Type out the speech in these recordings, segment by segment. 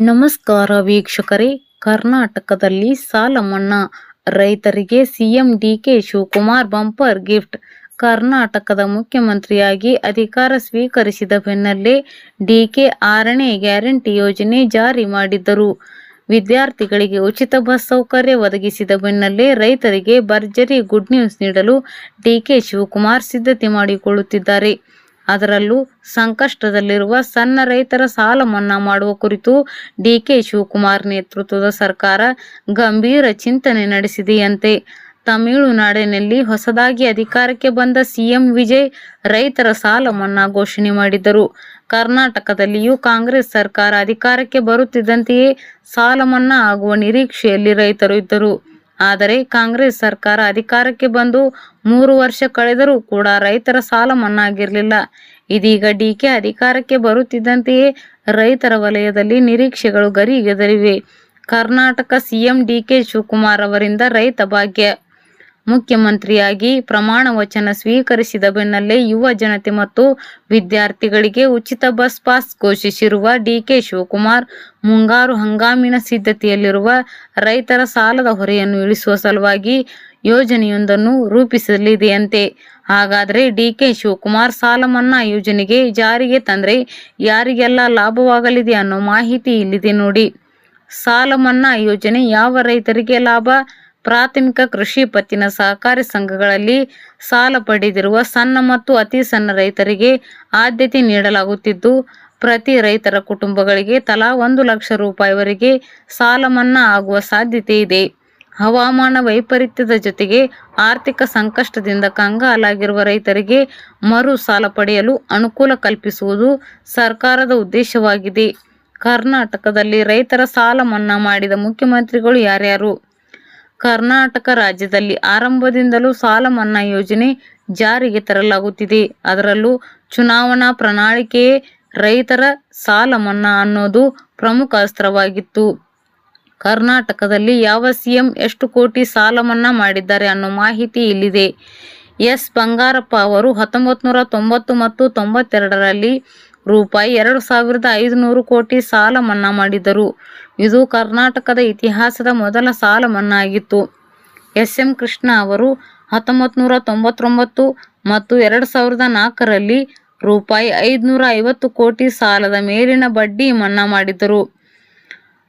ನಮಸ್ಕಾರ ವೀಕ್ಷಕರೇ. ಕರ್ನಾಟಕದಲ್ಲಿ ಸಾಲ ಮನ್ನಾ, ರೈತರಿಗೆ CM D K Shivakumar bumper gift. ಕರ್ನಾಟಕದ ಮುಖ್ಯಮಂತ್ರಿಯಾಗಿ ಅಧಿಕಾರ ಸ್ವೀಕರಿಸಿದ ಬೆನ್ನಲ್ಲೇ ಡಿಕೆ 6ನೇ ಗ್ಯಾರಂಟಿ ಯೋಜನೆ ಜಾರಿ ಮಾಡಿದ್ದರು. ವಿದ್ಯಾರ್ಥಿಗಳಿಗೆ ಉಚಿತ ಬಸ್ ಸೌಕರ್ಯ ಒದಗಿಸಿದ ಬೆನ್ನಲ್ಲೇ ರೈತರಿಗೆ ಭರ್ಜರಿ ಗುಡ್ ನ್ಯೂಸ್ ನೀಡಲು ಡಿಕೆ ಶಿವಕುಮಾರ್ ಸಿದ್ಧತೆ ಮಾಡಿಕೊಳ್ಳುತ್ತಿದ್ದಾರೆ. ಅದರಲ್ಲೂ ಸಂಕಷ್ಟದಲ್ಲಿರುವ ಸಣ್ಣ ರೈತರ ಸಾಲ ಮನ್ನಾ ಮಾಡುವ ಕುರಿತು ಡಿಕೆ ಶಿವಕುಮಾರ್ ನೇತೃತ್ವದ ಸರ್ಕಾರ ಗಂಭೀರ ಚಿಂತನೆ ನಡೆಸಿದೆಯಂತೆ. ತಮಿಳುನಾಡಿನಲ್ಲಿ ಹೊಸದಾಗಿ ಅಧಿಕಾರಕ್ಕೆ ಬಂದ ಸಿಎಂ ವಿಜಯ್ ರೈತರ ಸಾಲ ಮನ್ನಾ ಘೋಷಣೆ ಮಾಡಿದ್ದರು. ಕರ್ನಾಟಕದಲ್ಲಿಯೂ ಕಾಂಗ್ರೆಸ್ ಸರ್ಕಾರ ಅಧಿಕಾರಕ್ಕೆ ಬರುತ್ತಿದ್ದಂತೆಯೇ ಸಾಲ ಮನ್ನಾ ಆಗುವ ನಿರೀಕ್ಷೆಯಲ್ಲಿ ರೈತರು ಇದ್ದರು. ಆದರೆ ಕಾಂಗ್ರೆಸ್ ಸರ್ಕಾರ ಅಧಿಕಾರಕ್ಕೆ ಬಂದು 3 ವರ್ಷ ಕಳೆದರೂ ಕೂಡ ರೈತರ ಸಾಲ ಮನ್ನಾ ಆಗಿರಲಿಲ್ಲ. ಇದೀಗ ಡಿಕೆ ಅಧಿಕಾರಕ್ಕೆ ಬರುತ್ತಿದ್ದಂತೆಯೇ ರೈತರ ವಲಯದಲ್ಲಿ ನಿರೀಕ್ಷೆಗಳು ಗರಿಗೆದರಿವೆ. ಕರ್ನಾಟಕ ಸಿಎಂ ಡಿಕೆ ಶಿವಕುಮಾರ್ ಅವರಿಂದ ರೈತ ಭಾಗ್ಯ. ಮುಖ್ಯಮಂತ್ರಿಯಾಗಿ ಪ್ರಮಾಣ ವಚನ ಸ್ವೀಕರಿಸಿದ ಬೆನ್ನಲ್ಲೇ ಯುವ ಜನತೆ ಮತ್ತು ವಿದ್ಯಾರ್ಥಿಗಳಿಗೆ ಉಚಿತ ಬಸ್ ಪಾಸ್ ಘೋಷಿಸಿರುವ ಡಿಕೆ ಶಿವಕುಮಾರ್ ಮುಂಗಾರು ಹಂಗಾಮಿನ ಸಿದ್ಧತೆಯಲ್ಲಿರುವ ರೈತರ ಸಾಲದ ಹೊರೆಯನ್ನು ಇಳಿಸುವ ಸಲುವಾಗಿ ಯೋಜನೆಯೊಂದನ್ನು ರೂಪಿಸಲಿದೆಯಂತೆ. ಹಾಗಾದರೆ ಡಿಕೆ ಶಿವಕುಮಾರ್ ಸಾಲ ಮನ್ನಾ ಯೋಜನೆಗೆ ಜಾರಿಗೆ ತಂದ್ರೆ ಯಾರಿಗೆಲ್ಲ ಲಾಭವಾಗಲಿದೆ ಅನ್ನೋ ಮಾಹಿತಿ ಇಲ್ಲಿದೆ ನೋಡಿ. ಸಾಲ ಮನ್ನಾ ಯೋಜನೆ ಯಾವ ರೈತರಿಗೆ ಲಾಭ? ಪ್ರಾಥಮಿಕ ಕೃಷಿ ಪತ್ತಿನ ಸಹಕಾರಿ ಸಂಘಗಳಲ್ಲಿ ಸಾಲ ಪಡೆದಿರುವ ಸಣ್ಣ ಮತ್ತು ಅತಿ ಸಣ್ಣ ರೈತರಿಗೆ ಆದ್ಯತೆ ನೀಡಲಾಗುತ್ತಿದ್ದು, ಪ್ರತಿ ರೈತರ ಕುಟುಂಬಗಳಿಗೆ ತಲಾ 1 ಲಕ್ಷ ರೂಪಾಯಿವರೆಗೆ ಸಾಲ ಮನ್ನಾ ಆಗುವ ಸಾಧ್ಯತೆ ಇದೆ. ಹವಾಮಾನ ವೈಪರೀತ್ಯದ ಜೊತೆಗೆ ಆರ್ಥಿಕ ಸಂಕಷ್ಟದಿಂದ ಕಂಗಾಲಾಗಿರುವ ರೈತರಿಗೆ ಮರು ಸಾಲ ಪಡೆಯಲು ಅನುಕೂಲ ಕಲ್ಪಿಸುವುದು ಸರ್ಕಾರದ ಉದ್ದೇಶವಾಗಿದೆ. ಕರ್ನಾಟಕದಲ್ಲಿ ರೈತರ ಸಾಲ ಮನ್ನಾ ಮಾಡಿದ ಮುಖ್ಯಮಂತ್ರಿಗಳು ಯಾರ್ಯಾರು? ಕರ್ನಾಟಕ ರಾಜ್ಯದಲ್ಲಿ ಆರಂಭದಿಂದಲೂ ಸಾಲ ಮನ್ನಾ ಯೋಜನೆ ಜಾರಿಗೆ ತರಲಾಗುತ್ತಿದೆ. ಅದರಲ್ಲೂ ಚುನಾವಣಾ ಪ್ರಣಾಳಿಕೆಯೇ ರೈತರ ಸಾಲ ಮನ್ನಾ ಅನ್ನೋದು ಪ್ರಮುಖ ಅಸ್ತ್ರವಾಗಿತ್ತು. ಕರ್ನಾಟಕದಲ್ಲಿ ಯಾವ ಸಿಎಂ ಎಷ್ಟು ಕೋಟಿ ಸಾಲ ಮನ್ನಾ ಮಾಡಿದ್ದಾರೆ ಅನ್ನೋ ಮಾಹಿತಿ ಇಲ್ಲಿದೆ. ಎಸ್. ಬಂಗಾರಪ್ಪ ಅವರು 1990 ಮತ್ತು 92ರಲ್ಲಿ ರೂಪಾಯಿ 2,500 ಕೋಟಿ ಸಾಲ ಮನ್ನಾ ಮಾಡಿದ್ದರು. ಇದು ಕರ್ನಾಟಕದ ಇತಿಹಾಸದ ಮೊದಲ ಸಾಲ ಮನ್ನಾ ಆಗಿತ್ತು. ಎಸ್. ಎಂ. ಕೃಷ್ಣ ಅವರು 1999 ಮತ್ತು 2004ರಲ್ಲಿ ರೂಪಾಯಿ 550 ಕೋಟಿ ಸಾಲದ ಮೇಲಿನ ಬಡ್ಡಿ ಮನ್ನಾ ಮಾಡಿದ್ದರು.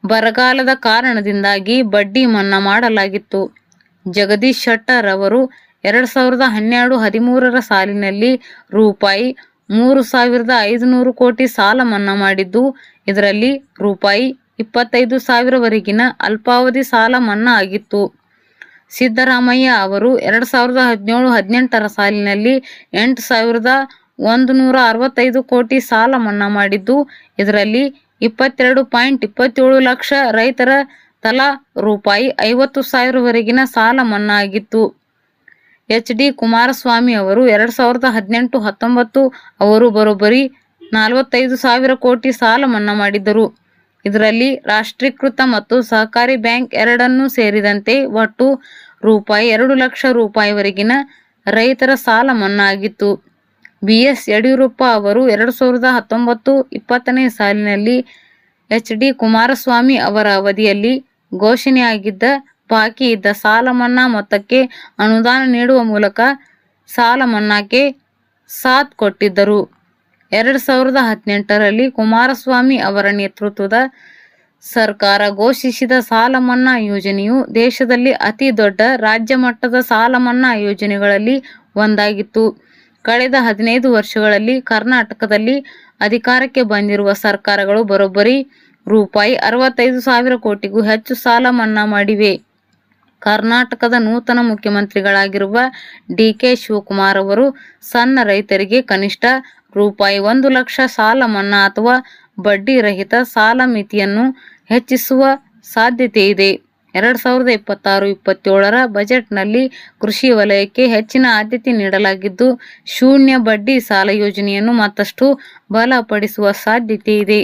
ಬರಗಾಲದ ಕಾರಣದಿಂದಾಗಿ ಬಡ್ಡಿ ಮನ್ನಾ ಮಾಡಲಾಗಿತ್ತು. ಜಗದೀಶ್ ಶೆಟ್ಟರ್ ಅವರು 2012-13ರ ಸಾಲಿನಲ್ಲಿ ರೂಪಾಯಿ 3,500 ಕೋಟಿ ಸಾಲ ಮನ್ನಾ ಮಾಡಿದ್ದು, ಇದರಲ್ಲಿ ರೂಪಾಯಿ 25,000ವರೆಗಿನ ಅಲ್ಪಾವಧಿ ಸಾಲ ಮನ್ನಾ ಆಗಿತ್ತು. ಸಿದ್ದರಾಮಯ್ಯ ಅವರು 2017-18ರ ಸಾಲಿನಲ್ಲಿ 8,165 ಕೋಟಿ ಸಾಲ ಮನ್ನಾ ಮಾಡಿದ್ದು, ಇದರಲ್ಲಿ 22.27 ಲಕ್ಷ ರೈತರ ತಲಾ ರೂಪಾಯಿ 50,000ವರೆಗಿನ ಸಾಲ ಮನ್ನಾ ಆಗಿತ್ತು. ಎಚ್. ಡಿ. ಕುಮಾರಸ್ವಾಮಿ ಅವರು 2018-19 ಅವರು ಬರೋಬ್ಬರಿ 45,000 ಕೋಟಿ ಸಾಲ ಮನ್ನಾ ಮಾಡಿದ್ದರು. ಇದರಲ್ಲಿ ರಾಷ್ಟ್ರೀಕೃತ ಮತ್ತು ಸಹಕಾರಿ ಬ್ಯಾಂಕ್ ಎರಡನ್ನೂ ಸೇರಿದಂತೆ ಒಟ್ಟು ರೂಪಾಯಿ 2 ಲಕ್ಷ ರೂಪಾಯಿವರೆಗಿನ ರೈತರ ಸಾಲ ಮನ್ನಾ ಆಗಿತ್ತು. ಬಿ. ಎಸ್. ಯಡಿಯೂರಪ್ಪ ಅವರು 2019-20ನೇ ಸಾಲಿನಲ್ಲಿ ಎಚ್. ಡಿ. ಕುಮಾರಸ್ವಾಮಿ ಅವರ ಅವಧಿಯಲ್ಲಿ ಘೋಷಣೆಯಾಗಿದ್ದ ಬಾಕಿ ಇದ್ದ ಸಾಲ ಮನ್ನಾ ಮೊತ್ತಕ್ಕೆ ಅನುದಾನ ನೀಡುವ ಮೂಲಕ ಸಾಲ ಮನ್ನಾಕ್ಕೆ ಸಾಥ್ ಕೊಟ್ಟಿದ್ದರು. 2018ರಲ್ಲಿ ಕುಮಾರಸ್ವಾಮಿ ಅವರ ನೇತೃತ್ವದ ಸರ್ಕಾರ ಘೋಷಿಸಿದ ಸಾಲ ಮನ್ನಾ ಯೋಜನೆಯು ದೇಶದಲ್ಲಿ ಅತಿ ದೊಡ್ಡ ರಾಜ್ಯ ಮಟ್ಟದ ಸಾಲ ಮನ್ನಾ ಯೋಜನೆಗಳಲ್ಲಿ ಒಂದಾಗಿತ್ತು. ಕಳೆದ 15 ವರ್ಷಗಳಲ್ಲಿ ಕರ್ನಾಟಕದಲ್ಲಿ ಅಧಿಕಾರಕ್ಕೆ ಬಂದಿರುವ ಸರ್ಕಾರಗಳು ಬರೋಬ್ಬರಿ ರೂಪಾಯಿ 65,000 ಕೋಟಿಗೂ ಹೆಚ್ಚು ಸಾಲ ಮನ್ನಾ ಮಾಡಿವೆ. ಕರ್ನಾಟಕದ ನೂತನ ಮುಖ್ಯಮಂತ್ರಿಗಳಾಗಿರುವ ಡಿಕೆ ಶಿವಕುಮಾರ್ ಅವರು ಸಣ್ಣ ರೈತರಿಗೆ ಕನಿಷ್ಠ ರೂಪಾಯಿ 1 ಲಕ್ಷ ಸಾಲ ಮನ್ನಾ ಅಥವಾ ಬಡ್ಡಿ ರಹಿತ ಸಾಲ ಮಿತಿಯನ್ನು ಹೆಚ್ಚಿಸುವ ಸಾಧ್ಯತೆ ಇದೆ. 2026-27ರ ಬಜೆಟ್ನಲ್ಲಿ ಕೃಷಿ ವಲಯಕ್ಕೆ ಹೆಚ್ಚಿನ ಆದ್ಯತೆ ನೀಡಲಾಗಿದ್ದು, ಶೂನ್ಯ ಬಡ್ಡಿ ಸಾಲ ಯೋಜನೆಯನ್ನು ಮತ್ತಷ್ಟು ಬಲಪಡಿಸುವ ಸಾಧ್ಯತೆ ಇದೆ.